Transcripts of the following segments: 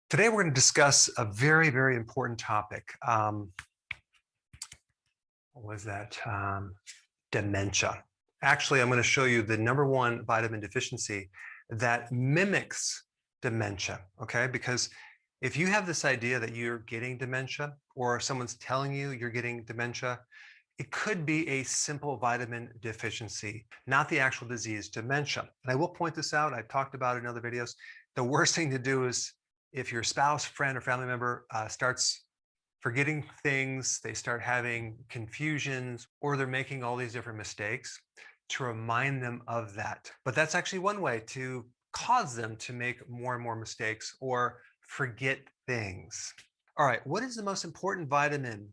Today, we're going to discuss a very, very important topic. What was that? Dementia. Actually, I'm going to show you the #1 vitamin deficiency that mimics dementia, okay? Because if you have this idea that you're getting dementia or someone's telling you you're getting dementia, it could be a simple vitamin deficiency, not the actual disease, dementia. And I will point this out. I've talked about it in other videos. The worst thing to do is if your spouse, friend, or family member starts forgetting things, they start having confusions, or they're making all these different mistakes, to remind them of that. But that's actually one way to cause them to make more and more mistakes or forget things. All right, what is the most important vitamin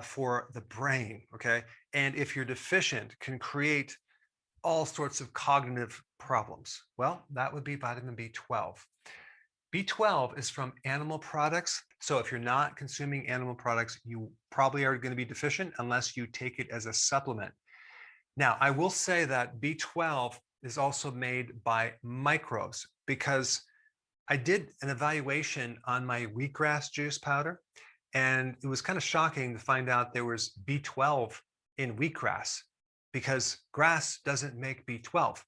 for the brain, okay? And if you're deficient, can create all sorts of cognitive problems. Well, that would be vitamin B12. B12 is from animal products. So if you're not consuming animal products, you probably are going to be deficient unless you take it as a supplement. Now, I will say that B12 is also made by microbes, because I did an evaluation on my wheatgrass juice powder, and it was kind of shocking to find out there was B12 in wheatgrass, because grass doesn't make B12.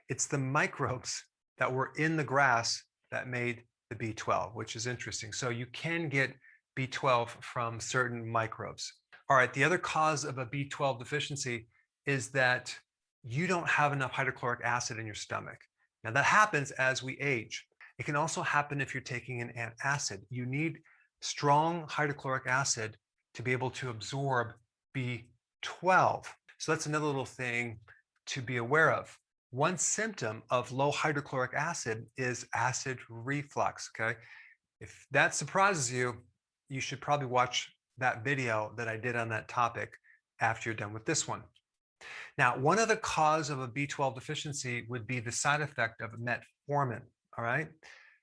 It's the microbes that were in the grass that made the B12, which is interesting. So you can get B12 from certain microbes. All right, the other cause of a B12 deficiency is that you don't have enough hydrochloric acid in your stomach. Now that happens as we age. It can also happen if you're taking an antacid. You need strong hydrochloric acid to be able to absorb B12. So that's another little thing to be aware of. One symptom of low hydrochloric acid is acid reflux, okay? If that surprises you, you should probably watch that video that I did on that topic after you're done with this one. Now, one other cause of a B12 deficiency would be the side effect of metformin, all right?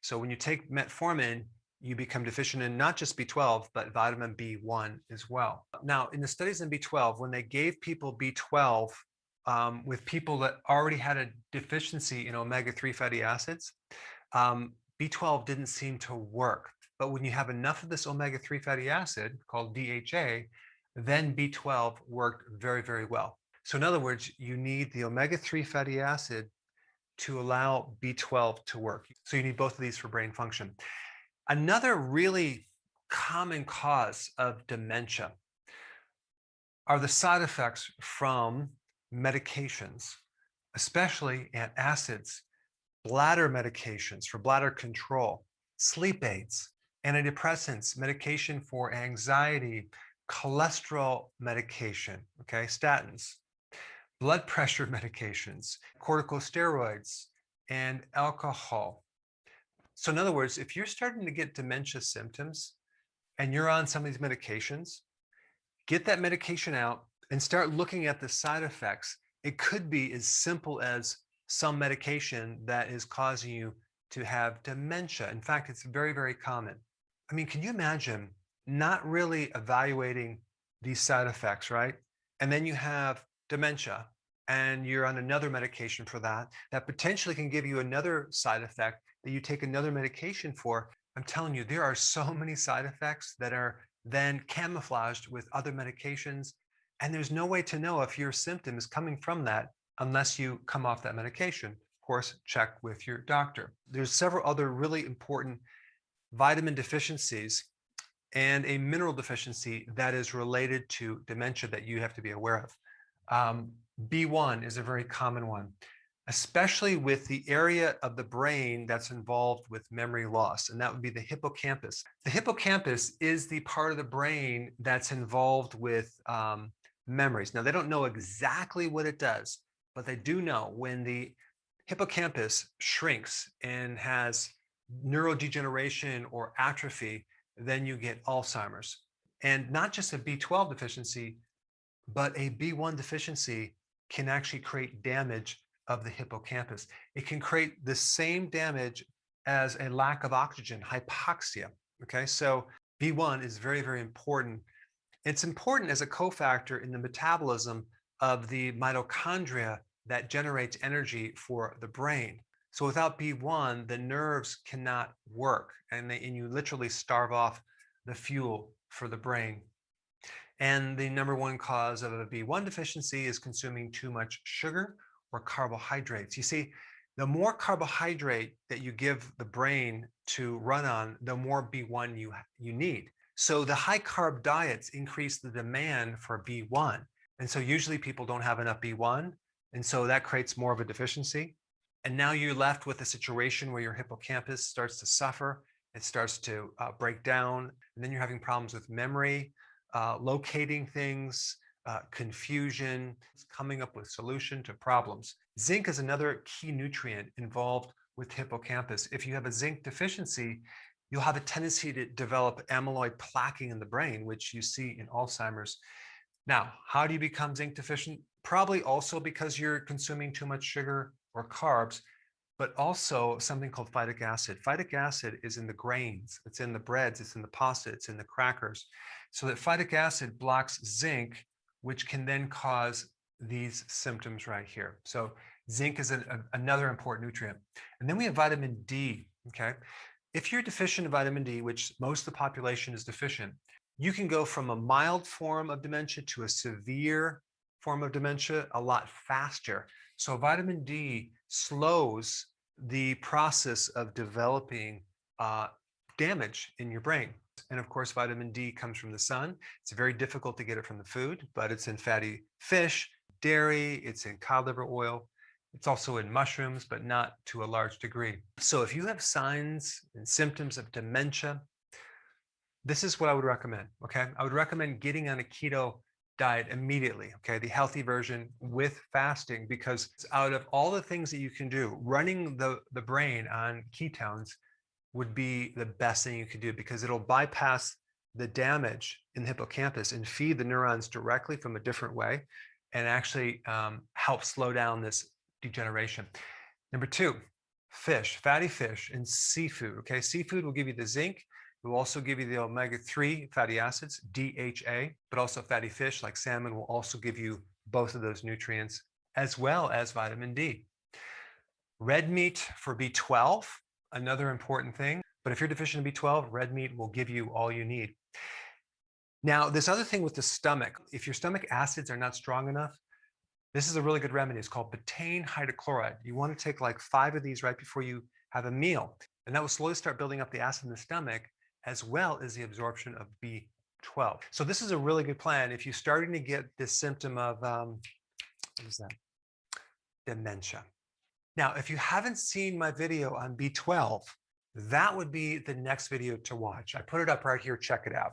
So when you take metformin, you become deficient in not just B12, but vitamin B1 as well. Now, in the studies in B12, when they gave people B12 with people that already had a deficiency in omega-3 fatty acids, B12 didn't seem to work. But when you have enough of this omega-3 fatty acid called DHA, then B12 worked very, very well. So in other words, you need the omega-3 fatty acid to allow B12 to work. So you need both of these for brain function. Another really common cause of dementia are the side effects from medications, especially antacids, bladder medications for bladder control, sleep aids, antidepressants, medication for anxiety, cholesterol medication, okay, statins, blood pressure medications, corticosteroids, and alcohol. So in other words, if you're starting to get dementia symptoms and you're on some of these medications, get that medication out and start looking at the side effects. It could be as simple as some medication that is causing you to have dementia. In fact, it's very, very common. I mean, can you imagine not really evaluating these side effects, right? And then you have dementia and you're on another medication for that, that potentially can give you another side effect that you take another medication for. I'm telling you, there are so many side effects that are then camouflaged with other medications. And there's no way to know if your symptom is coming from that unless you come off that medication. Of course, check with your doctor. There's several other really important vitamin deficiencies and a mineral deficiency that is related to dementia that you have to be aware of. B1 is a very common one, especially with the area of the brain that's involved with memory loss, and that would be the hippocampus. The hippocampus is the part of the brain that's involved with memories. Now, they don't know exactly what it does, but they do know when the hippocampus shrinks and has neurodegeneration or atrophy, then you get Alzheimer's. And not just a B12 deficiency, but a B1 deficiency can actually create damage of the hippocampus. It can create the same damage as a lack of oxygen, hypoxia. Okay, so B1 is very, very important. It's important as a cofactor in the metabolism of the mitochondria that generates energy for the brain. So without B1, the nerves cannot work, and you literally starve off the fuel for the brain. And the number one cause of a B1 deficiency is consuming too much sugar or carbohydrates. You see, the more carbohydrate that you give the brain to run on, the more B1 you need. So the high carb diets increase the demand for B1. And so usually people don't have enough B1. And so that creates more of a deficiency. And now you're left with a situation where your hippocampus starts to suffer. It starts to break down. And then you're having problems with memory, locating things, confusion, coming up with solution to problems. Zinc is another key nutrient involved with hippocampus. If you have a zinc deficiency, you'll have a tendency to develop amyloid plaquing in the brain, which you see in Alzheimer's. Now, how do you become zinc deficient? Probably also because you're consuming too much sugar or carbs, but also something called phytic acid. Phytic acid is in the grains, it's in the breads, it's in the pasta, it's in the crackers. So that phytic acid blocks zinc, which can then cause these symptoms right here. So zinc is another important nutrient. And then we have vitamin D, okay? If you're deficient in vitamin D, which most of the population is deficient, you can go from a mild form of dementia to a severe form of dementia a lot faster. So vitamin D slows the process of developing damage in your brain. And of course, vitamin D comes from the sun. It's very difficult to get it from the food, but it's in fatty fish, dairy, it's in cod liver oil. It's also in mushrooms, but not to a large degree. So if you have signs and symptoms of dementia, this is what I would recommend, okay? I would recommend getting on a keto diet immediately, okay? The healthy version with fasting, because out of all the things that you can do, running the brain on ketones would be the best thing you could do, because it'll bypass the damage in the hippocampus and feed the neurons directly from a different way and actually help slow down this degeneration. Number two, fish, fatty fish and seafood, okay? Seafood will give you the zinc. It will also give you the omega-3 fatty acids, DHA, but also fatty fish like salmon will also give you both of those nutrients, as well as vitamin D. Red meat for B12, another important thing. But if you're deficient in B12, red meat will give you all you need. Now, this other thing with the stomach, if your stomach acids are not strong enough, this is a really good remedy. It's called betaine hydrochloride. You want to take like 5 of these right before you have a meal. And that will slowly start building up the acid in the stomach, as well as the absorption of B12. So this is a really good plan if you're starting to get this symptom of, what is that? Dementia. Now, if you haven't seen my video on B12, that would be the next video to watch. I put it up right here, check it out.